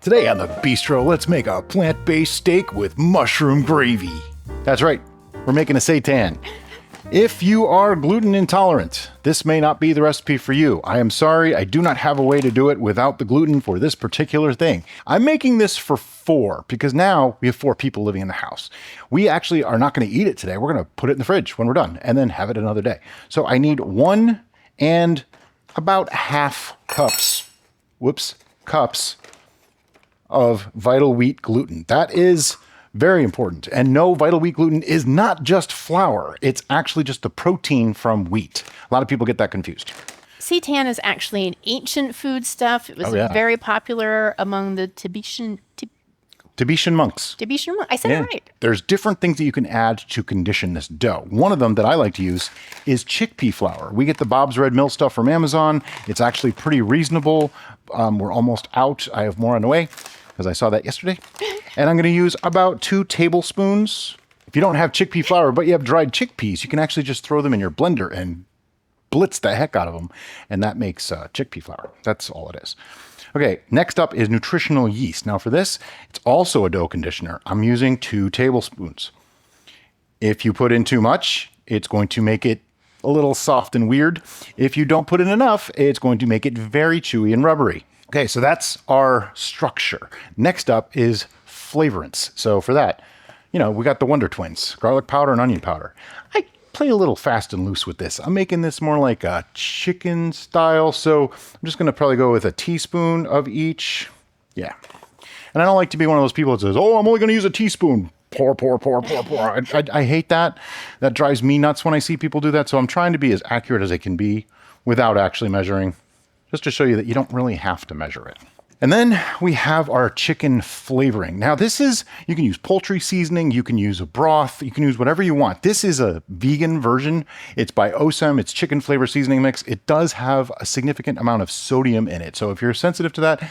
Today on the bistro, let's make a plant-based steak with mushroom gravy. That's right, we're making a seitan. If you are gluten intolerant, this may not be the recipe for you. I am sorry, I do not have a way to do it without the gluten for this particular thing. I'm making this for 4 because now we have 4 people living in the house. We actually are not going to eat it today. We're going to put it in the fridge when we're done and then have it another day. So I need 1 and about half cups of vital wheat gluten. That is very important. And no, vital wheat gluten is not just flour. It's actually just the protein from wheat. A lot of people get that confused. Seitan is actually an ancient foodstuff. It was very popular among the Tibetan monks. I said it right. There's different things that you can add to condition this dough. One of them that I like to use is chickpea flour. We get the Bob's Red Mill stuff from Amazon. It's actually pretty reasonable. We're almost out. I have more on the way because I saw that yesterday. And I'm going to use about 2 tablespoons. If you don't have chickpea flour, but you have dried chickpeas, you can actually just throw them in your blender and blitz the heck out of them. And that makes chickpea flour. That's all it is. Okay, next up is nutritional yeast. Now for this, it's also a dough conditioner. I'm using 2 tablespoons. If you put in too much, it's going to make it a little soft and weird. If you don't put in enough, it's going to make it very chewy and rubbery. Okay, so that's our structure. Next up is flavorants. So for that, we got the Wonder Twins, garlic powder and onion powder. I play a little fast and loose with this. I'm making this more like a chicken style. So I'm just going to probably go with a teaspoon of each. Yeah. And I don't like to be one of those people that says, oh, I'm only going to use a teaspoon. Pour. I hate that. That drives me nuts when I see people do that. So I'm trying to be as accurate as I can be without actually measuring, just to show you that you don't really have to measure it. And then we have our chicken flavoring. Now this is, you can use poultry seasoning, you can use a broth, you can use whatever you want. This is a vegan version. It's by Osem, it's chicken flavor seasoning mix. It does have a significant amount of sodium in it. So if you're sensitive to that,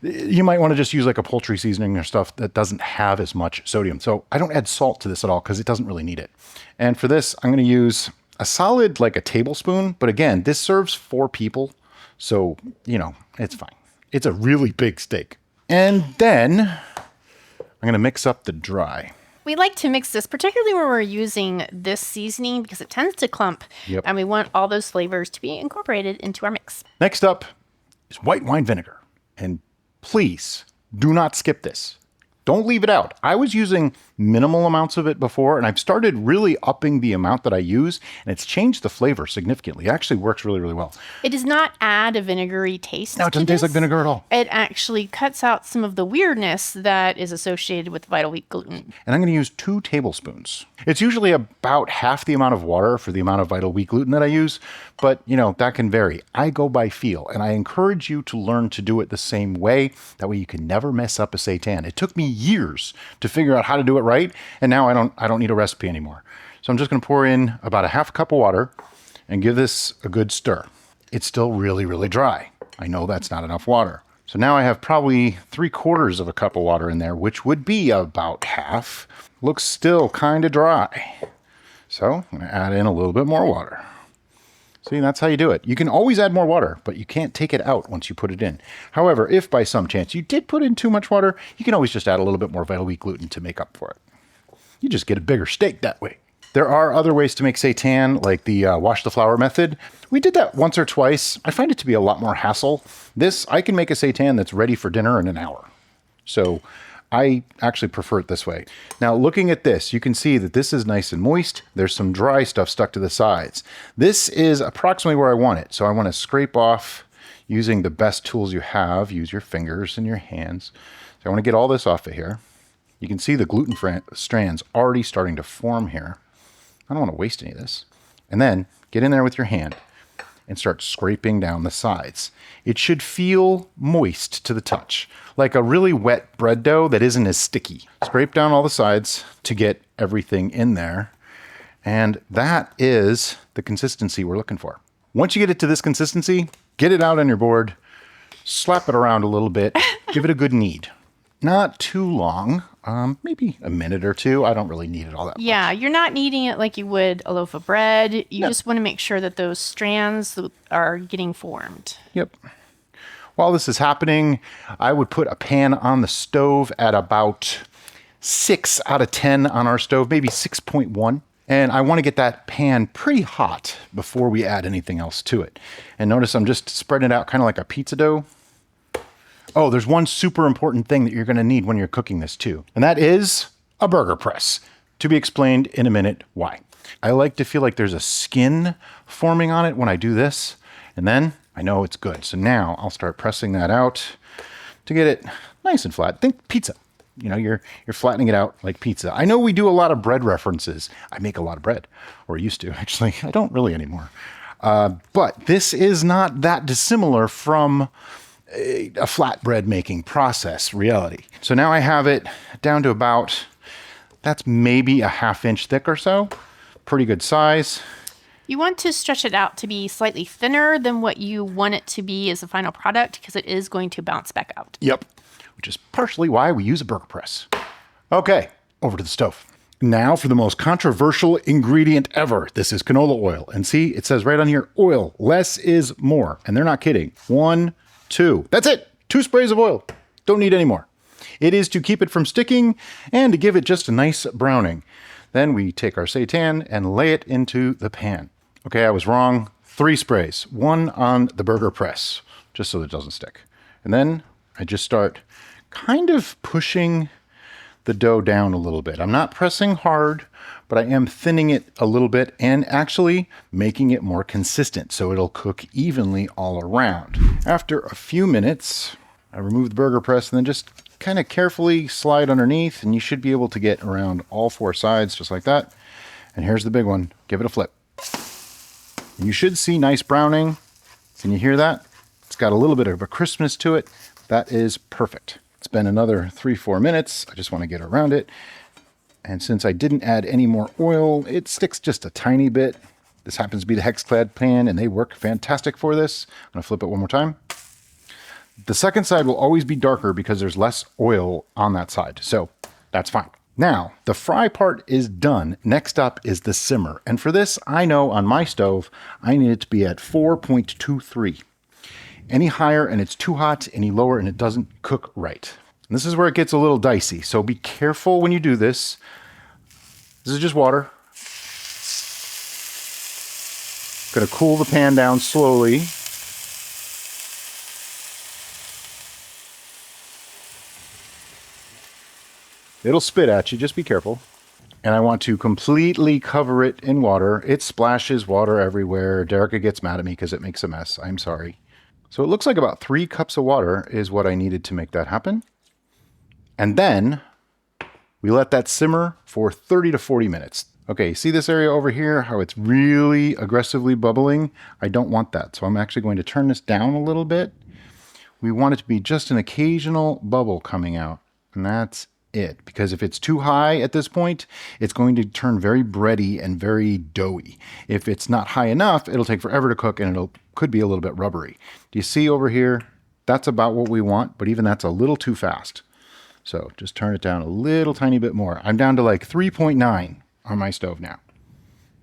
you might want to just use like a poultry seasoning or stuff that doesn't have as much sodium. So I don't add salt to this at all because it doesn't really need it. And for this, I'm going to use a solid, like a tablespoon. But again, this serves 4 people. So, it's fine. It's a really big steak. And then I'm going to mix up the dry. We like to mix this, particularly when we're using this seasoning, because it tends to clump. Yep. And we want all those flavors to be incorporated into our mix. Next up is white wine vinegar. And please do not skip this. Don't leave it out. I was using minimal amounts of it before, and I've started really upping the amount that I use, and it's changed the flavor significantly. It actually works really, really well. It does not add a vinegary taste. No, it doesn't taste like vinegar at all. It actually cuts out some of the weirdness that is associated with vital wheat gluten. And I'm going to use 2 tablespoons. It's usually about half the amount of water for the amount of vital wheat gluten that I use, but that can vary. I go by feel, and I encourage you to learn to do it the same way. That way you can never mess up a seitan. It took me years to figure out how to do it right, and now I don't need a recipe anymore. So I'm just going to pour in about a half cup of water and give this a good stir. It's still really, really dry. I know that's not enough water. So now I have probably 3/4 of a cup of water in there, which would be about half. Looks still kind of dry. So I'm going to add in a little bit more water. See, that's how you do it. You can always add more water, but you can't take it out once you put it in. However, if by some chance you did put in too much water, you can always just add a little bit more vital wheat gluten to make up for it. You just get a bigger steak that way. There are other ways to make seitan, like the wash the flour method. We did that once or twice. I find it to be a lot more hassle. This, I can make a seitan that's ready for dinner in an hour. So I actually prefer it this way. Now, looking at this, you can see that this is nice and moist. There's some dry stuff stuck to the sides. This is approximately where I want it. So I want to scrape off using the best tools you have. Use your fingers and your hands. So I want to get all this off of here. You can see the gluten strands already starting to form here. I don't want to waste any of this. And then get in there with your hand and start scraping down the sides. It should feel moist to the touch, like a really wet bread dough that isn't as sticky. Scrape down all the sides to get everything in there. And that is the consistency we're looking for. Once you get it to this consistency, get it out on your board, slap it around a little bit, give it a good knead. Not too long, maybe a minute or 2. I don't really need it all that much. Yeah, you're not kneading it like you would a loaf of bread. You just want to make sure that those strands are getting formed. Yep. While this is happening, I would put a pan on the stove at about 6 out of 10 on our stove, maybe 6.1. And I want to get that pan pretty hot before we add anything else to it. And notice I'm just spreading it out kind of like a pizza dough. Oh, there's one super important thing that you're going to need when you're cooking this too. And that is a burger press. To be explained in a minute why. I like to feel like there's a skin forming on it when I do this. And then I know it's good. So now I'll start pressing that out to get it nice and flat. Think pizza. You know, you're flattening it out like pizza. I know we do a lot of bread references. I make a lot of bread, or used to actually. I don't really anymore. But this is not that dissimilar from a flatbread making process reality. So now I have it down to about, that's maybe a 1/2 inch thick or so. Pretty good size. You want to stretch it out to be slightly thinner than what you want it to be as a final product because it is going to bounce back out. Yep. Which is partially why we use a burger press. Okay, over to the stove. Now for the most controversial ingredient ever. This is canola oil. And see, it says right on here, oil, less is more. And they're not kidding. 1, 2, that's it. 2 sprays of oil. Don't need any more. It is to keep it from sticking and to give it just a nice browning. Then we take our seitan and lay it into the pan. Okay, I was wrong. 3 sprays, 1 on the burger press, just so that it doesn't stick. And then I just start kind of pushing the dough down a little bit. I'm not pressing hard, but I am thinning it a little bit and actually making it more consistent so it'll cook evenly all around. After a few minutes, I remove the burger press and then just kind of carefully slide underneath, and you should be able to get around all 4 sides just like that. And here's the big one. Give it a flip. You should see nice browning. Can you hear that? It's got a little bit of a crispness to it. That is perfect. It's been another 3-4 minutes. I just want to get around it. And since I didn't add any more oil, it sticks just a tiny bit. This happens to be the Hexclad pan, and they work fantastic for this. I'm going to flip it one more time. The second side will always be darker because there's less oil on that side. So that's fine. Now, the fry part is done. Next up is the simmer. And for this, I know on my stove, I need it to be at 4.23. Any higher and it's too hot, any lower and it doesn't cook right. And this is where it gets a little dicey. So be careful when you do this. This is just water. Gonna cool the pan down slowly. It'll spit at you, just be careful. And I want to completely cover it in water. It splashes water everywhere. Derica gets mad at me because it makes a mess. I'm sorry. So it looks like about 3 cups of water is what I needed to make that happen. And then we let that simmer for 30 to 40 minutes. Okay, see this area over here, how it's really aggressively bubbling? I don't want that. So I'm actually going to turn this down a little bit. We want it to be just an occasional bubble coming out. And that's it, because if it's too high at this point, it's going to turn very bready and very doughy. If it's not high enough, it'll take forever to cook and could be a little bit rubbery. Do you see over here? That's about what we want, but even that's a little too fast. So just turn it down a little tiny bit more. I'm down to like 3.9 on my stove now.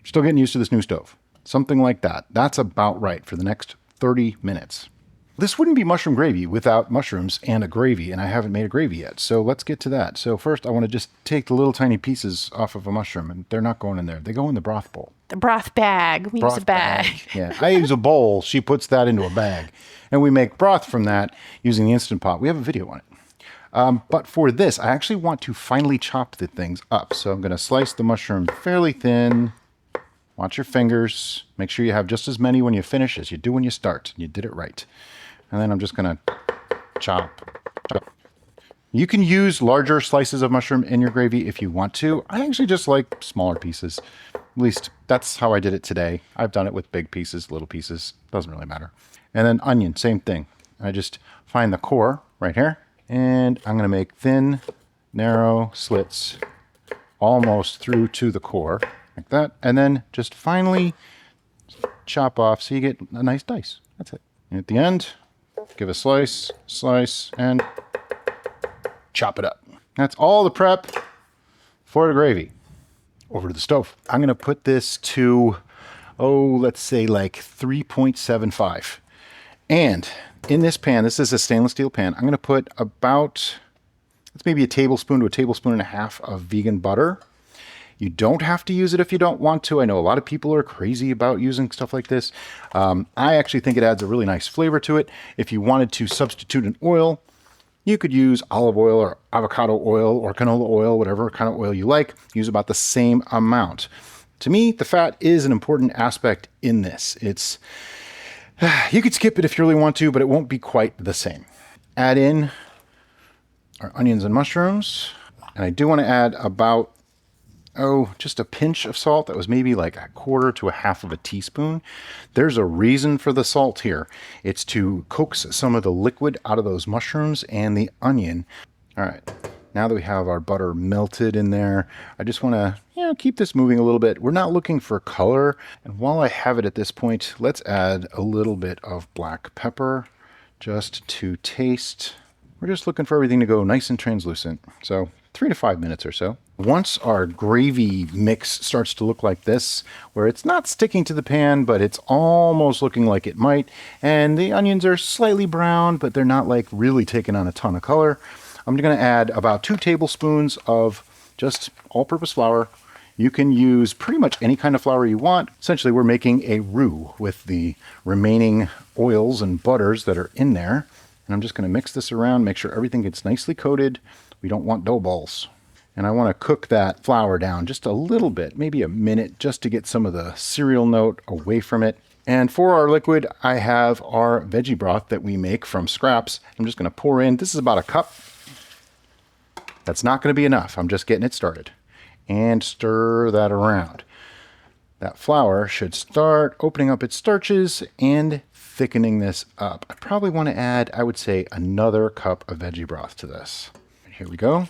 Still getting used to this new stove. Something like that. That's about right for the next 30 minutes. This wouldn't be mushroom gravy without mushrooms and a gravy, and I haven't made a gravy yet, so let's get to that. So first, I want to just take the little tiny pieces off of a mushroom, and they're not going in there. They go in the broth bowl. The broth bag. We use a bag. Yeah, I use a bowl. She puts that into a bag, and we make broth from that using the Instant Pot. We have a video on it. But for this, I actually want to finely chop the things up. So I'm going to slice the mushroom fairly thin. Watch your fingers. Make sure you have just as many when you finish as you do when you start. You did it right. And then I'm just going to chop. You can use larger slices of mushroom in your gravy if you want to. I actually just like smaller pieces. At least that's how I did it today. I've done it with big pieces, little pieces. Doesn't really matter. And then onion, same thing. I just find the core right here. And I'm going to make thin, narrow slits almost through to the core, like that. And then just finally chop off so you get a nice dice. That's it. And at the end, give a slice, and chop it up. That's all the prep for the gravy. Over to the stove. I'm going to put this to, let's say like 3.75. And in this pan, this is a stainless steel pan, I'm going to put about, it's maybe a tablespoon to a tablespoon and a half of vegan butter. You don't have to use it if you don't want to. I know a lot of people are crazy about using stuff like this. I actually think it adds a really nice flavor to it. If you wanted to substitute an oil, you could use olive oil or avocado oil or canola oil, whatever kind of oil you like. Use about the same amount. To me, the fat is an important aspect in this. You could skip it if you really want to, but it won't be quite the same. Add in our onions and mushrooms. And I do want to add about, just a pinch of salt. That was maybe like a quarter to a half of a teaspoon. There's a reason for the salt here. It's to coax some of the liquid out of those mushrooms and the onion. All right, now that we have our butter melted in there, I just want to keep this moving a little bit. We're not looking for color. And while I have it at this point, let's add a little bit of black pepper just to taste. We're just looking for everything to go nice and translucent. So 3 to 5 minutes or so. Once our gravy mix starts to look like this, where it's not sticking to the pan, but it's almost looking like it might, and the onions are slightly brown, but they're not like really taking on a ton of color, I'm going to add about 2 tablespoons of just all-purpose flour. You can use pretty much any kind of flour you want. Essentially, we're making a roux with the remaining oils and butters that are in there. And I'm just going to mix this around, make sure everything gets nicely coated. We don't want dough balls. And I want to cook that flour down just a little bit, maybe a minute, just to get some of the cereal note away from it. And for our liquid, I have our veggie broth that we make from scraps. I'm just going to pour in, this is about a cup. That's not going to be enough. I'm just getting it started. And stir that around. That flour should start opening up its starches and thickening this up. I probably want to add, I would say, another cup of veggie broth to this. Here we go.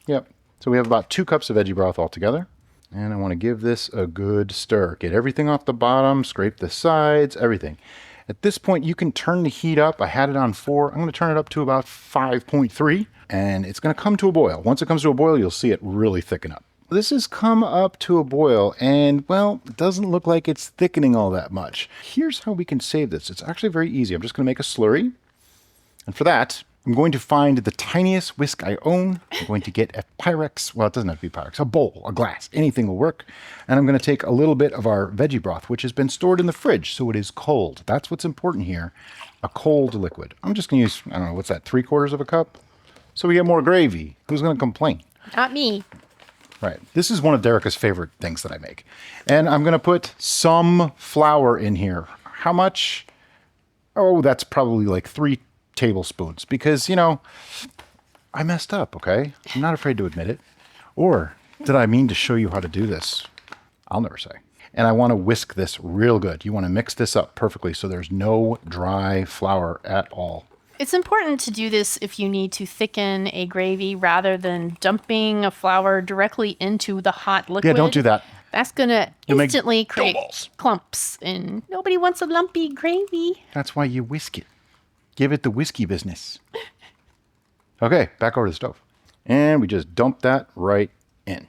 Yep. So we have about 2 cups of veggie broth altogether. And I want to give this a good stir. Get everything off the bottom, scrape the sides, everything. At this point, you can turn the heat up. I had it on 4. I'm going to turn it up to about 5.3. And it's going to come to a boil. Once it comes to a boil, you'll see it really thicken up. This has come up to a boil, and, well, it doesn't look like it's thickening all that much. Here's how we can save this. It's actually very easy. I'm just going to make a slurry. And for that, I'm going to find the tiniest whisk I own. I'm going to get a Pyrex. Well, it doesn't have to be Pyrex. A bowl, a glass. Anything will work. And I'm going to take a little bit of our veggie broth, which has been stored in the fridge, so it is cold. That's what's important here. A cold liquid. I'm just going to use, I don't know, what's that, 3/4 of a cup? So we get more gravy. Who's going to complain? Not me. Right. This is one of Derica's favorite things that I make. And I'm going to put some flour in here. How much? Oh, that's probably like 3 tablespoons because, I messed up, okay? I'm not afraid to admit it. Or did I mean to show you how to do this? I'll never say. And I want to whisk this real good. You want to mix this up perfectly so there's no dry flour at all. It's important to do this if you need to thicken a gravy rather than dumping a flour directly into the hot liquid. Yeah, don't do that. That's going to instantly create clumps, and nobody wants a lumpy gravy. That's why you whisk it. Give it the whiskey business. Okay, back over to the stove. And we just dump that right in.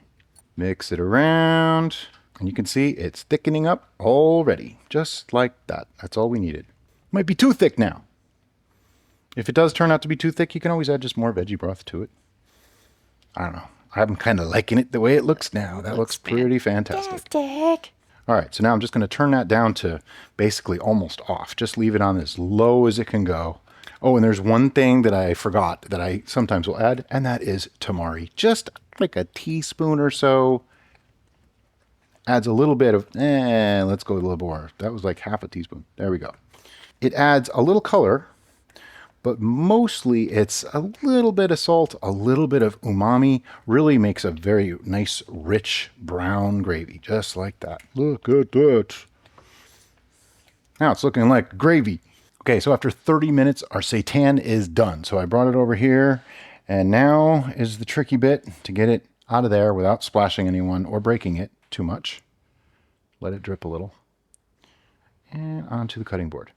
Mix it around. And you can see it's thickening up already. Just like that. That's all we needed. Might be too thick now. If it does turn out to be too thick, you can always add just more veggie broth to it. I don't know. I'm kind of liking it the way it looks now. That looks pretty fantastic. All right, so now I'm just going to turn that down to basically almost off. Just leave it on as low as it can go. Oh, and there's one thing that I forgot that I sometimes will add, and that is tamari. Just like a teaspoon or so. Adds a little bit of, let's go a little more. That was like half a teaspoon. There we go. It adds a little color, but mostly it's a little bit of salt, a little bit of umami. Really makes a very nice, rich brown gravy, just like that. Look at that. Now it's looking like gravy. Okay, so after 30 minutes, our seitan is done. So I brought it over here, and now is the tricky bit to get it out of there without splashing anyone or breaking it too much. Let it drip a little. And onto the cutting board.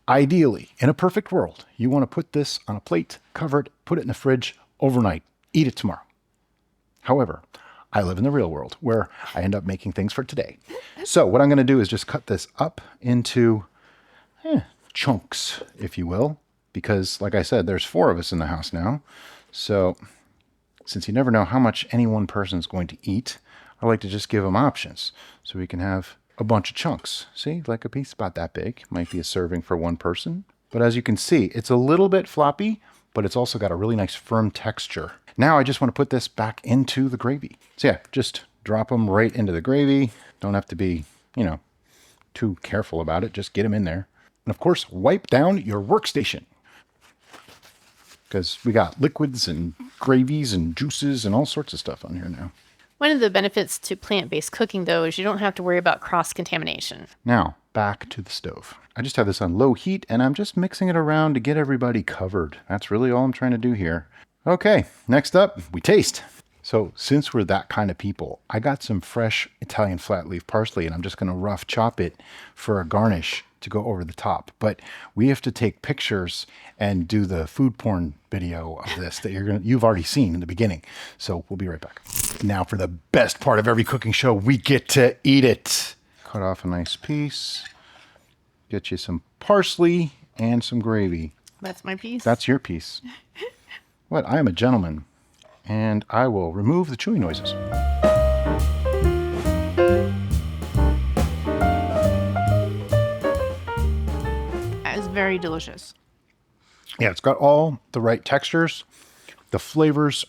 Ideally, in a perfect world, you want to put this on a plate, cover it, put it in the fridge overnight, eat it tomorrow. However, I live in the real world where I end up making things for today. So what I'm going to do is just cut this up into chunks, if you will, because like I said, there's 4 of us in the house now. So since you never know how much any one person is going to eat, I like to just give them options so we can have a bunch of chunks. See, like a piece about that big might be a serving for one person. But as you can see, it's a little bit floppy, but it's also got a really nice firm texture. Now I just want to put this back into the gravy. So yeah, just drop them right into the gravy. Don't have to be, too careful about it. Just get them in there. And of course, wipe down your workstation, because we got liquids and gravies and juices and all sorts of stuff on here now. One of the benefits to plant-based cooking, though, is you don't have to worry about cross-contamination. Now, back to the stove. I just have this on low heat, and I'm just mixing it around to get everybody covered. That's really all I'm trying to do here. Okay, next up, we taste. So since we're that kind of people, I got some fresh Italian flat leaf parsley, and I'm just going to rough chop it for a garnish to go over the top. But we have to take pictures and do the food porn video of this that you've already seen in the beginning. So we'll be right back. Now for the best part of every cooking show, we get to eat it. Cut off a nice piece. Get you some parsley and some gravy. That's my piece. That's your piece. What? I am a gentleman. And I will remove the chewing noises. That is very delicious. Yeah, it's got all the right textures. The flavors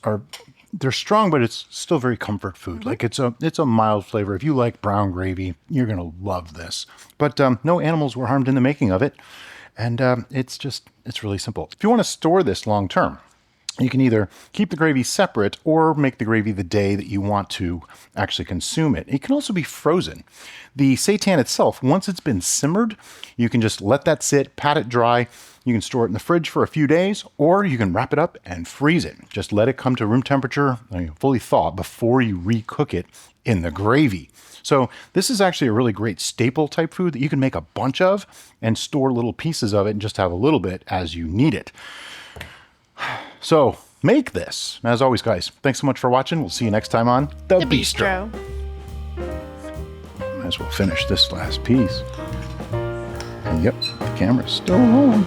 they're strong, but it's still very comfort food. Mm-hmm. Like it's a mild flavor. If you like brown gravy, you're going to love this. But no animals were harmed in the making of it. And it's really simple. If you want to store this long term, you can either keep the gravy separate or make the gravy the day that you want to actually consume it. It can also be frozen. The seitan itself, once it's been simmered, you can just let that sit, pat it dry. You can store it in the fridge for a few days, or you can wrap it up and freeze it. Just let it come to room temperature, fully thaw, before you recook it in the gravy. So this is actually a really great staple type food that you can make a bunch of and store little pieces of it and just have a little bit as you need it. So make this. As always, guys, thanks so much for watching. We'll see you next time on The Bistro. Might as well finish this last piece. And yep, the camera's still rolling.